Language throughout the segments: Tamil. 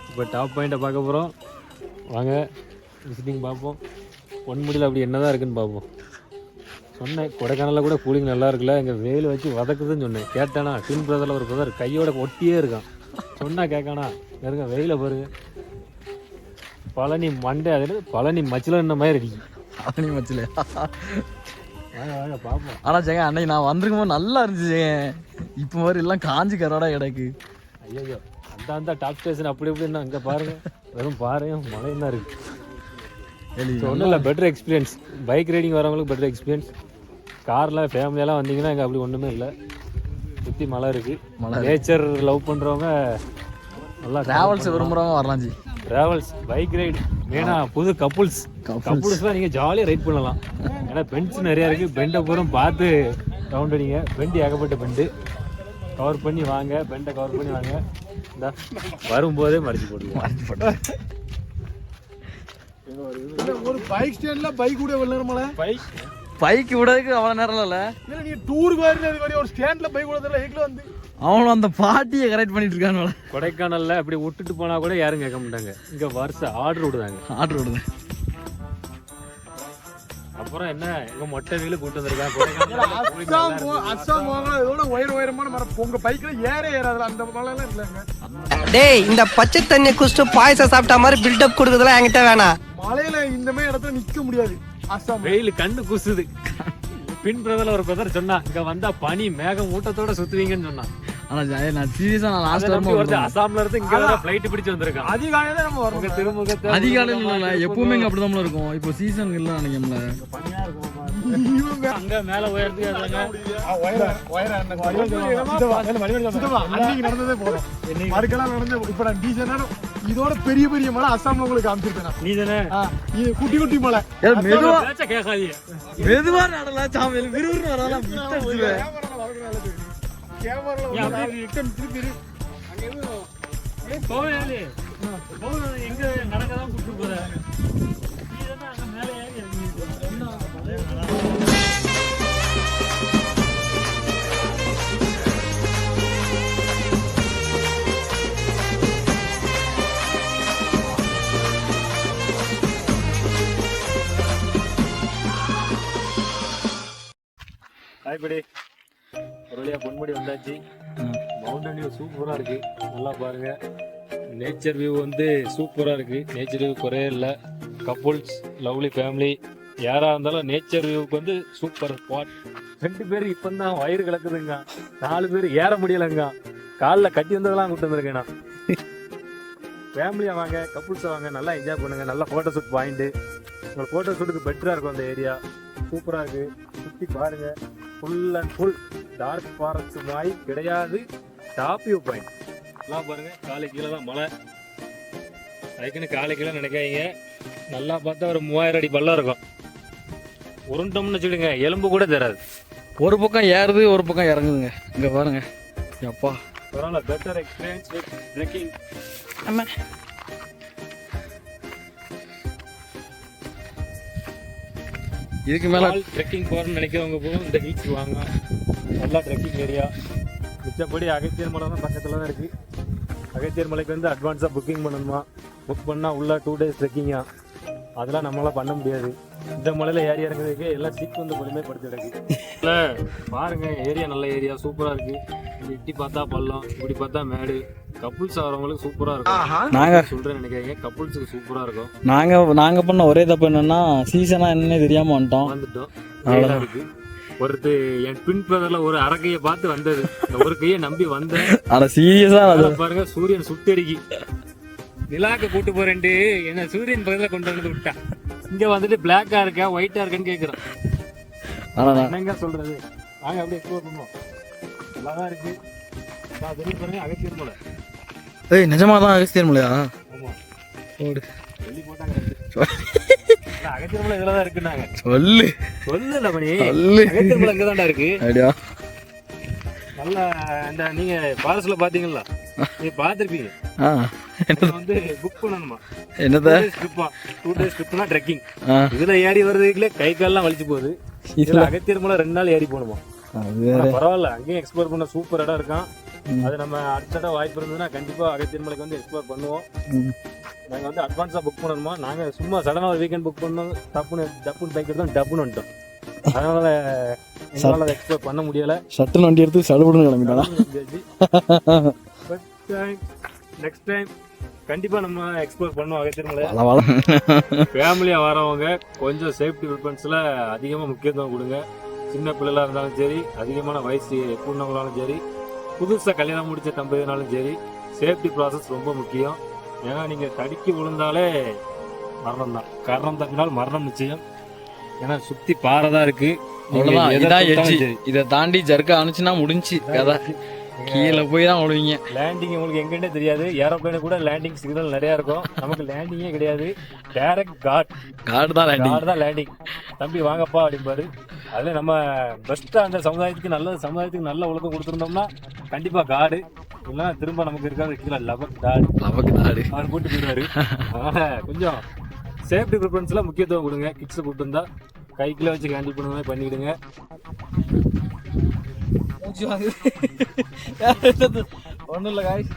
இப்போ டாப் பாயிண்ட்டை பார்க்க போகிறோம். வாங்க விசிட்டிங் பார்ப்போம். பொன்முடியில் அப்படி என்ன தான் இருக்குன்னு பார்ப்போம். சொன்னேன் கொடைக்கானலில் கூட கூலிங் நல்லா இருக்குல்ல, எங்கள் வெயில் வச்சு வதக்குதுன்னு சொன்னேன். கேட்டானா டின் பிரதரில் ஒரு பிரதர் கையோட ஒட்டியே இருக்கான். சொன்னால் கேட்கானா இருங்க வெயில பாருங்க. பழனி மண்டே அது பழனி மச்சில் என்ன மாதிரி அடிக்கும். பழனி மச்சில் வாங்க வாங்க பார்ப்போம். ஆனால் ஜெக அன்னைக்கு நான் வந்திருக்கும் போது நல்லா இருந்துச்சு. இப்போ மாதிரி எல்லாம் காஞ்சி கரோடா கிடக்கு. ஐயோ அந்த டாப் ஸ்டேஷன் அப்படி இப்படின்னா அங்கே பாருங்க வெறும் பாருங்க மழையும் தான் இருக்குது. ஒன்றும் இல்லை, பெட்டர் எக்ஸ்பீரியன்ஸ். பைக் ரைடிங் வரவங்களுக்கு பெட்டர் எக்ஸ்பீரியன்ஸ். காரில் ஃபேமிலியெல்லாம் வந்தீங்கன்னா இங்கே அப்படி ஒன்றுமே இல்லை. சுற்றி மழை இருக்குது. நேச்சர் லவ் பண்ணுறவங்க நல்லா ட்ராவல்ஸ் விரும்புகிறவங்க வரலாம் ஜி. ட்ராவல்ஸ் பைக் ரைடு மெயினாக புது கப்புள்ஸ்லாம் நீங்கள் ஜாலியாக ரைட் பண்ணலாம். ஏன்னா பெண்ட்ஸ் நிறையா இருக்குது. பெண்டை பூரம் பார்த்து ரவுண்ட் அடிங்க. பெண்டு ஏகப்பட்ட பெண்டு கவர் பண்ணி வாங்க. பெண்டை கவர் பண்ணி வாங்க. இந்த வரும்போதே மறைச்சி போடுவோம். ஒரு பைக் ஸ்டாண்ட்ல பைக் கூட வெள்ளறமல பைக் விடறதுக்கு அவ்வளவு நேரம் இல்ல. நீ டூருக்கு வரது ஒரு ஸ்டாண்ட்ல பைக் விடறதுல ஏக்ல வந்து அவனும் அந்த பாட்டியை கரெக்ட் பண்ணிட்டு இருக்கானுல. கொடைக்கானல்ல அப்படி விட்டுட்டு போனா கூட யாரும் கேட்க மாட்டாங்க. இங்க வருஷம் ஆர்டர் விடுதாங்க. அப்புறம் என்ன எங்க மொட்டை வீல கூட்டு வந்திருக்காங்க. அஸ்ஸாம் போங்க இதோட உயரமான மரம் உங்க பைக்ல ஏறாதுல அந்த மலை எல்லாம் இல்லங்க. டேய் இந்த பச்சை தண்ணி குடிச்சிட்டு பாயசம் சாப்பிட்ட மாதிரி பில்டப் கொடுக்குறதுலாம் என்கிட்ட வேணாம். மலையில இந்த மாதிரி இடத்துல நிக்க முடியாது. அஸ்ஸாம் வெயில் கண்ணு கூசுது. பின் பிரதர்ல ஒரு பிரதர் சொன்னா இங்க வந்தா பனி மேகம் ஊட்டத்தோட சுத்துவீங்கன்னு சொன்னா. ஆனா நான் சீரியஸா நான் லாஸ்ட் டைம் வந்து அசாம்ல இருந்து இங்க வர ஃளைட் பிடிச்சு வந்திருக்கேன். அதிகாலையில தான் நம்ம வரோம். திருமுகத்தை அதிகாலையில இல்ல எப்பவுமே இங்க அப்படிதான் இருக்கும். இப்போ சீசன் இல்ல நினைக்கல. பனியா இருக்கும். அங்க மேல உயர்த்தி அங்க அன்னைக்கு நடந்ததே போதும். மறுக்கலாம் நடந்து இப்ப நான் டீசனான இதோட பெரிய பெரிய மலை அஸ்ஸாம்ல உங்களுக்கு காமிச்சிருக்கேன். நீ தானே இது குட்டி குட்டி மலை. மெதுவா கேட்காதீங்க. மெதுவா நடல சாமி விறுவிறு வரலாம் விட்டுடுவேன். எங்க நடக்கதான் கூட்டு போற ஹாய்படி. ஒரு வழியா பொன்முடி வந்தாச்சு. மவுண்டன் வியூ சூப்பரா இருக்கு. நல்லா பாருங்க. நேச்சர் வியூ வந்து சூப்பரா இருக்கு. நேச்சர் வியூ குறையே இல்லை. கப்புள்ஸ் லவ்லி ஃபேமிலி யாரா இருந்தாலும் நேச்சர் வியூக்கு வந்து சூப்பர் ஸ்பாட். 2 பேர் இப்போ தான் வயிறு கலக்குதுங்க. 4 பேர் ஏற முடியலைங்க. காலில் கட்டி வந்ததெல்லாம் கூட்டு வந்திருக்கேண்ணா. ஃபேமிலியாக வாங்க, கப்புள்ஸாக வாங்க, நல்லா என்ஜாய் பண்ணுங்க. நல்லா ஃபோட்டோ ஷூட் பாயிண்ட்டு. உங்களுக்கு ஃபோட்டோ ஷூட்டுக்கு பெட்டராக இருக்கும். அந்த ஏரியா சூப்பராக இருக்கு. சுற்றி பாருங்க. Full and full dark forest மாதிரி கிடையாது. டாப் வியூ பாயிண்ட் எல்லாம் பாருங்க. காலை கீழே தான் மலை. அதுக்குன்னு காலை கீழே நினைக்காதீங்க. நல்லா பார்த்தா ஒரு 3000 அடி பள்ளம் இருக்கும். உருண்டோம்னு வச்சுடுங்க எலும்பு கூட தராது. ஒரு பக்கம் ஏறுது ஒரு பக்கம் இறங்குதுங்க. இங்க பாருங்க. அப்பா பரவாயில்ல. Better experience with trekking. ஆமா இதுக்கு மேல ட்ரெக்கிங் போகிறேன்னு நினைக்கிறவங்க போகும் இந்த ஹீல்ஸ் வாங்க. நல்லா ட்ரெக்கிங் ஏரியா. மிச்சப்படி அகத்தியர் மலை தான் பக்கத்தில் தான் இருக்குது. அகத்தியர் மலைக்கு வந்து அட்வான்ஸாக புக்கிங் பண்ணணுமா. புக் பண்ணால் உள்ள 2 days ட்ரெக்கிங்கா. அதெல்லாம் நம்மளால் பண்ண முடியாது. இந்த மலையில் ஏறி இறங்குறதுக்கு எல்லாம் சீட் வந்து பொறுமைப்படுத்தி கிடக்கு. இல்லை பாருங்க ஏரியா நல்ல ஏரியா சூப்பராக இருக்குது. இப்படி பார்த்தா பள்ளம், இப்படி பார்த்தா மேடு. கப்புள்ஸ் ஆகிறவங்களுக்கு சூப்பராக இருக்கும். நாங்கள் சொல்கிறேன்னு நினைக்காதீங்க. கப்புள்ஸுக்கு சூப்பராக இருக்கும். நாங்கள் பண்ண ஒரே தப்பு என்னன்னா சீசனா என்னன்னே தெரியாம வந்துட்டோம். நல்லா இருக்கு. ஒருத்தர் என் பின் பிரதர்ல ஒரு அரக்கையை பார்த்து வந்தது. இந்த ஒரு கையை நம்பி வந்தேன். ஆனா சீரியஸா பாருங்க சூரியன் சுட்டடிக்கி நிலாக்க கூட்டு போறேன்ட்டு என்ன சூரியன் பக்கத்துல கொண்டு வந்து விட்டா. இங்க வந்துட்டு பிளாக்கா இருக்கா ஒயிட்டா இருக்கான்னு கேக்குறான். என்னங்க சொல்றது. நாங்க அப்படியே எக்ஸ்ப்ளோர் பண்ணுவோம். நல்லாதான் இருக்கு. பாருங்க அகத்தியர் மலை. ஏய் நிஜமாதான் அகஸ்தியர் மலையா? ஆமா வெளி போட்டாங்க. அகத்தியர் மலை இதுலதான் இருக்குன்னாங்க. சொல்லல மணி. அகத்தியர் மலை இங்கதான்டா இருக்கு. நல்லா இந்த நீங்க ஃபாரஸ்ட்ல பாத்தீங்களா? நீங்க பாத்திருப்பீங்க. வந்து புக் பண்ணணுமா? என்னதா 2 days ட்ரிப்னா ட்ரெக்கிங். இதுல ஏறி வர்றதுக்குள்ள கை கால்லாம் வலிச்சு போகுது. இதுல அகத்தியர் மலை 2 நாள் ஏறி போகணுமா? பரவாயில்ல. அங்கேயும் எக்ஸ்ப்ளோர் பண்ண சூப்பர் இடம் இருக்கான். அது நம்ம அடுத்த வாய்ப்பு இருந்ததுன்னா கண்டிப்பா அகத்தியர் மலைக்கு வந்து எக்ஸ்ப்ளோர் பண்ணுவோம். நாங்க வந்து அட்வான்ஸா புக் பண்ணணுமா, நாங்க சும்மா சடனா ஒரு வீக்கெண்ட் புக் பண்ணோம், டப்புன்னு பைக் எடுத்தோம், டப்புன்னு வந்துட்டோம். அதனால எங்களால அதை எக்ஸ்ப்ளோர் பண்ண முடியல. சட்டுன்னு வண்டி எடுத்து சடுபடுன்னு கிளம்பிட்டானா. பட் நெக்ஸ்ட் டைம் கண்டிப்பா நம்ம எக்ஸ்ப்ளோர் பண்ணுவோம் அகத்தியர் மலை. ஃபேமிலியா வரவங்க கொஞ்சம் சேஃப்டி ப்ரிஃபரன்ஸ்ல அதிகமா முக்கியத்துவம் கொடுங்க. சின்ன பிள்ளைகளா இருந்தாலும் சரி, அதிகமான வயசு கூடவங்களாலும் சரி, புதுசாக கல்யாணம் முடிச்ச தம்பதினாலும் சரி, சேஃப்டி ப்ராசஸ் ரொம்ப முக்கியம். ஏன்னா நீங்கள் தடுக்கி விழுந்தாலே மரணம் தான். காரணம் தப்பினால் மரணம் நிச்சயம். ஏன்னா சுற்றி பாறை தான் இருக்கு. இதை தாண்டி ஜர்க்கா அனுச்சுன்னா முடிஞ்சு கதை. கீழே போய் தான் விழுவீங்க. லேண்டிங் உங்களுக்கு எங்கன்னே தெரியாது. ஏரோப்ளேனு கூட லேண்டிங் சிக்னல் நிறையா இருக்கும். நமக்கு லேண்டிங்கே கிடையாது. டைரக்ட் காட் தான் லேண்டிங். தம்பி வாங்கப்பா அப்படிம்பாரு. அதில் நம்ம பெஸ்ட்டாக அந்த சமுதாயத்துக்கு நல்ல ஒழுக்கம் கொடுத்துருந்தோம்னா கண்டிப்பாக காடு. இல்லைன்னா திரும்ப நமக்கு இருக்காது கீழே லபக் நாடு அவர் கூட்டு போயிடுவாரு. அதனால் கொஞ்சம் சேஃப்டி ப்ரிஃபரன்ஸ்லாம் முக்கியத்துவம் கொடுங்க. கிட்ஸை கூப்பிட்டு இருந்தால் கைக்குள்ளே வச்சு ஹேண்டில் பண்ணுற மாதிரி பண்ணிவிடுங்க. ஒன்றும் இல்லை காய்ஸ்,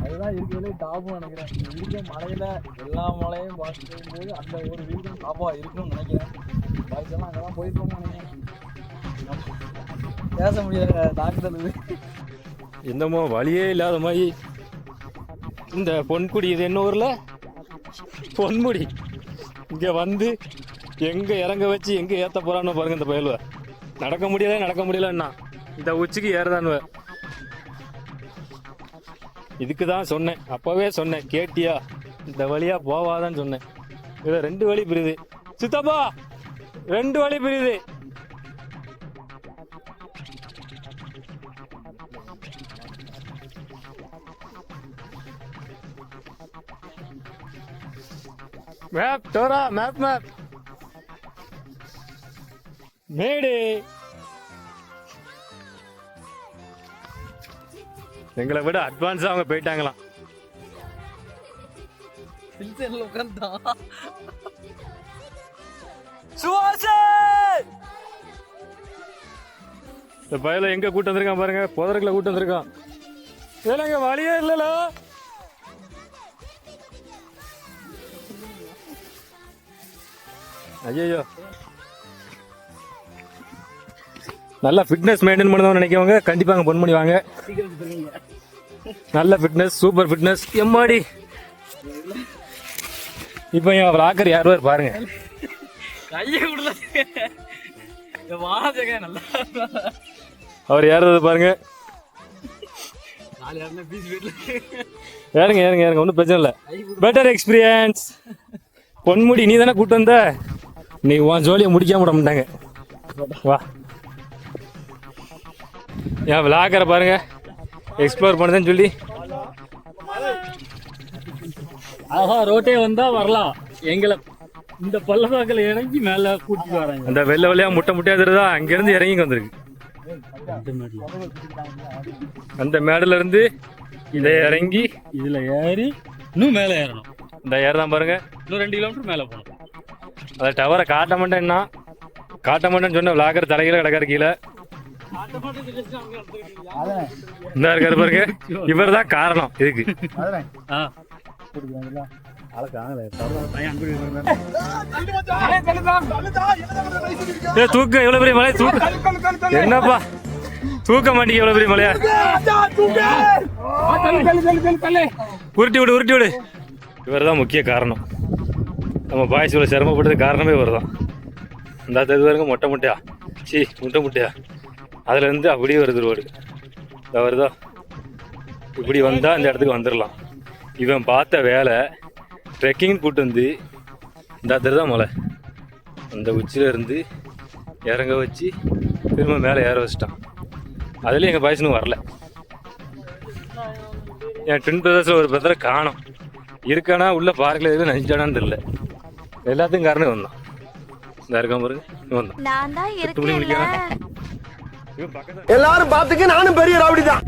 அதுதான் இருக்கிறதே டாப்பும் நினைக்கிறேன். இருக்க மலையில் எல்லா மலையும் பார்க்கும்போது அந்த ஒரு வீடும் டாப்பாக இருக்குன்னு நினைக்கிறேன். காய்ஸ் எல்லாம் அங்கே தான் போயிருக்கோம்னு நினைக்கிறேன். பேச முடியாத தாக்குதல். என்னமோ வழியே இல்லாத மாதிரி இந்த பொன்குடி, இது என்ன ஊரில் பொன்முடி, இங்கே வந்து எங்கே இறங்க வச்சு எங்கே ஏற்ற போகிறான்னு பாருங்க. இந்த பயலுவ நடக்க முடியலன்னா இந்த உச்சிக்கு ஏறதானுவ. இதுக்கு தான் சொன்னேன், அப்போவே சொன்னேன், கேட்டியா? இந்த வழியாக போவாதான்னு சொன்னேன். இதில் 2 வழி பிரியுது சித்தப்பா, 2 வழி பிரியுது. மேப் டோரா, மேப் மேடு. எங்களை விட அட்வான்ஸா அவங்க போயிட்டாங்களாம். இந்த பயல எங்க கூட்டு வந்திருக்கான் பாருங்க, புதருக்குள்ள கூட்டு வந்திருக்கான். இதெல்லாம் வழியே இல்லல. ஐயோ, நல்லா ஃபிட்னஸ் மெயின்டைன் பண்ணணும்னு நினைக்கிறவங்க கண்டிப்பா அங்கே பொன் பண்ணி வாங்க. நல்ல ஃபிட்னஸ், சூப்பர் ஃபிட்னஸ். எம்மாடி இப்போ என் விளாக்கர் யார் பாருங்க. அவர் ஏறது பாருங்க. ஏறுங்க, ஒன்றும் பிரச்சனை இல்லை. Better experience. பொன்முடி நீ தானே கூட்டு வந்த, நீ உன் ஜோலியை முடிக்காம விட மாட்டாங்க. வா, என் விளாக்கரை பாருங்க, எக்ஸ்ப்ளோர் பண்ணுதுன்னு சொல்லி. ரோட்டே வந்தா வரலாம். எங்களை இந்த பள்ளத்தாக்கில் இறங்கி மேல கூட்டிட்டு வராங்க. அந்த வெள்ளையா முட்டையா தெரியுதா, அங்கிருந்து இறங்கி வந்திருக்கு. அந்த மேடுல இருந்து இதை இறங்கி இதுல ஏறி இன்னும் மேல ஏறணும். இந்த ஏறதான் பாருங்க, இன்னும் 2 கிலோமீட்டர் மேல போகணும். அதை டவரை காட்ட மாட்டேன்னு சொன்ன விளாக்கர் தலைகீழ கிடக்காரு கீழே. இந்த இருக்காரு பாருங்க, இவர் தான் காரணம் இதுக்கு. தூக்க எவ்வளவு பெரிய மலை, என்னப்பா தூக்க மாட்டீங்க எவ்வளவு பெரிய மலையா. உருட்டி விடு. இவர் தான் முக்கிய காரணம். நம்ம பாய்ஸ் இவ்வளவு சிரமப்பட்டது காரணமே இவர் தான். இந்த பாருங்க, முட்டை முட்டையா அதுல இருந்து அப்படியே வருது ரோடு. வருதா, இப்படி வந்தா இந்த இடத்துக்கு வந்துடலாம். இவன் பார்த்த வேலை ட்ரெக்கிங் கூட்டு வந்து இந்த தான் மலை, அந்த உச்சியில இருந்து இறங்க வச்சு திரும்ப மேலே ஏற வச்சிட்டான். அதுலேயும் எங்கள் பாய்ஸ்னும் வரல. என் ட்வின் பிரதர்ஸில் ஒரு பிரதரை காணோம். இருக்கானா உள்ள பார்க்கல, எதுவும் நினைச்சானான்னு தெரியல. எல்லாத்துக்கும் காரணம் இவன் தான். இந்த இருக்கான் பாருங்க, இவன் தான். எல்லாரும் பாத்துக்க, நானும் பெரிய ராவடி தான்.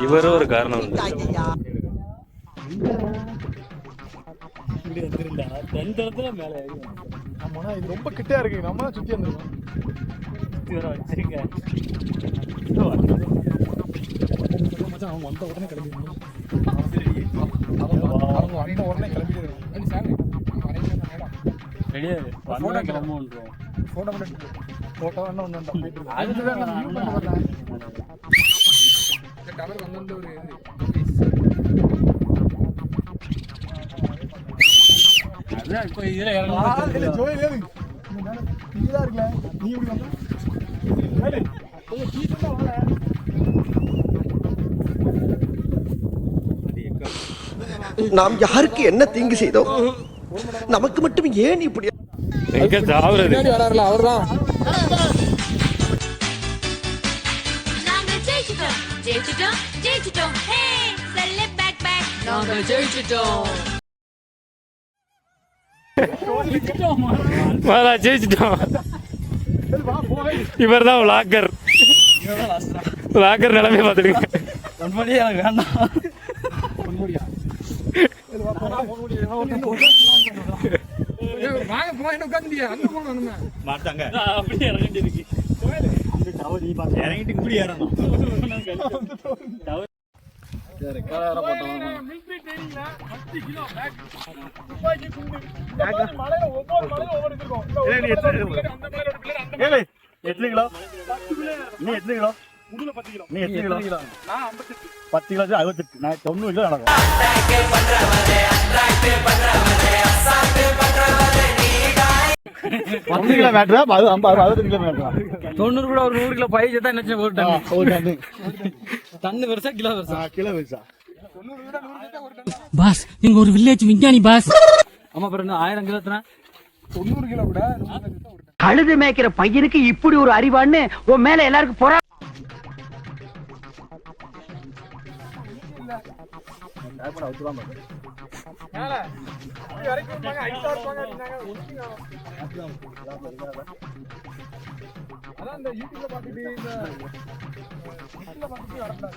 இவரும் ஒரு காரணம். இது ரொம்ப கிட்டே இருக்கு, நம்ம சுத்தி வந்துருக்கோம். ஊற்றி வர வச்சிருக்க. மச்சான் அவன் வந்த உடனே கிளம்பிடுவோம். அவங்க வந்த உடனே கிளம்பிடுவோம். ரெடியா வந்தா கிளம்புன்றோம். போட்டோ போட்டோ என்ன ஒன்று அது டவர் வந்து ஒரு அதான் இப்போ இதில் இறங்க ஜோயில் ஏது நீதான் இருக்கல நீ இப்படி வந்தா கொஞ்சம் கீழே வாழ. நாம் யாருக்கு என்ன தீங்கு செய்தோம்? நமக்கு மட்டும் ஏன் இப்படி? எங்க சாவுறது? பின்னாடி வராருல அவர்தான். நாங்க ஜெயிச்சிட்டோம் ஜெயிச்சிட்டோம் ஜெயிச்சிட்டோம் ஹே செல்ல பேக் பேக் நாங்க ஜெயிச்சிட்டோம் மாலா ஜெயிச்சிட்டோம். இவர் தான் விளாக்கர். விளாக்கர் நிலைமை பார்த்துடுங்க. உண்மையிலேயே எனக்கு வேண்டாம். வாங்க போ என்ன உட்காந்துட்டியா அங்க போகணும் நம்ம மாட்டாங்க அப்படியே இறங்கிட்டு இருக்கு. இறங்கிட்டு இப்படி ஏறணும். எத்தனை கிலோ நீ எத்தனை கிலோ நீ எத்தனை கிலோ 10 கிலோ 68 நான் 90 கிலோ நடக்கும். பத்து கிலோ மேட்ரா 60 கிலோ மேட்ரா 90 கூட ஒரு 100 கிலோ பயிர் சேர்த்தா என்ன செய்ய? ஒரு டன். ஒரு டன்னு டன்னு பெருசா கிலோ பெருசா? கிலோ வச்சா பாஸ் நீங்க ஒரு வில்லேஜ் விஞ்ஞானி பாஸ். ஆமா பிறகு 1000 கிலோ எத்தனை? 90 கிலோ கூட கழுது மேய்க்கிற பையனுக்கு இப்படி ஒரு அறிவான்னு உன் மேல எல்லாருக்கும் பொறா. மேல அப்படி வரைக்கும் இருப்பாங்க ஐட்டா இருப்பாங்க அப்படின்னாங்க ஒண்ணுங்க. அதான் இந்த யூடியூப்ல பார்த்துட்டு இந்த நெட்ல பார்த்துட்டு வரக்கூடாது.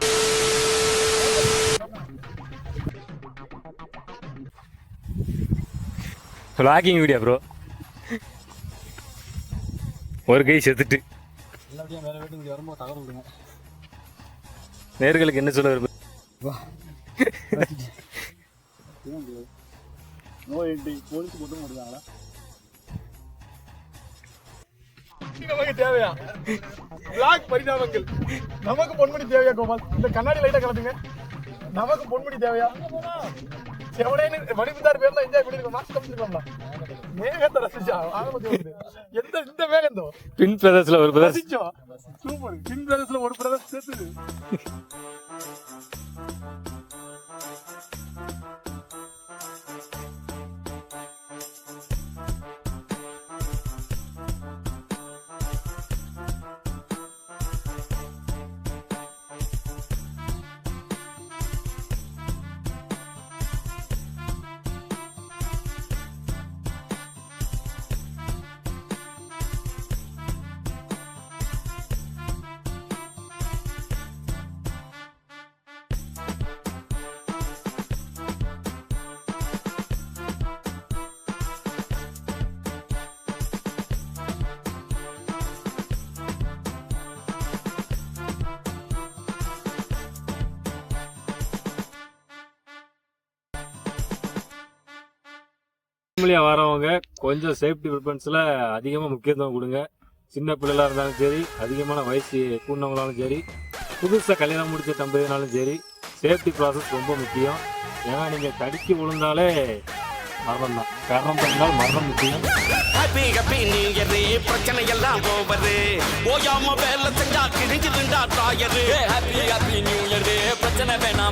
Vlogging video bro. ஒரு கை செத்துட்டு எல்லாத்தையும் வேற வீட்டுக்கு வரும்போது தகவல் விடுங்க. நேர்களுக்கு என்ன சொல்ல விரும்பு? நோய் போலீஸ் போட்டு முடியாங்களா? நமக்கு தேவையா பிளாக் பரிதாபங்கள்? நமக்கு பொன்முடி தேவையா கோபால்? இந்த கண்ணாடி லைட்டா கலந்துங்க. நமக்கு பொன்முடி தேவையா? செவனேன்னு மணிமுத்தார் பேர்ல என்ஜாய் பண்ணிருக்கோம். மாஸ்க் கம்பிருக்கோம்ல மேகத்தை ரசிச்சா எந்த இந்த மேகந்தோ பின் பிரதர்ஸ்ல ஒரு பிரதர்ஸ் ரசிச்சோம். சூப்பர். பின் பிரதர்ஸ்ல ஒரு பிரதர்ஸ் சேர்த்து ஃபேமிலியாக வரவங்க கொஞ்சம் சேஃப்டி ப்ரிஃபரன்ஸில் அதிகமாக முக்கியத்துவம் கொடுங்க. சின்ன பிள்ளைகளாக இருந்தாலும் சரி, அதிகமான வயசு கூடினவங்களாலும் சரி, புதுசாக கல்யாணம் முடிச்ச தம்பதினாலும் சரி, சேஃப்டி ப்ராசஸ் ரொம்ப முக்கியம். ஏன்னா நீங்கள் தடுக்கி விழுந்தாலே மரணம் தான். காரணம் பண்ணால் மரணம் முக்கியம். பிரச்சனை எல்லாம் ஓவரு ஓயாம வேலை செஞ்சா கிழிஞ்சிருந்தா தாயரு. ஹாப்பி ஹாப்பி நியூ இயர் பிரச்சனை வேணாம்.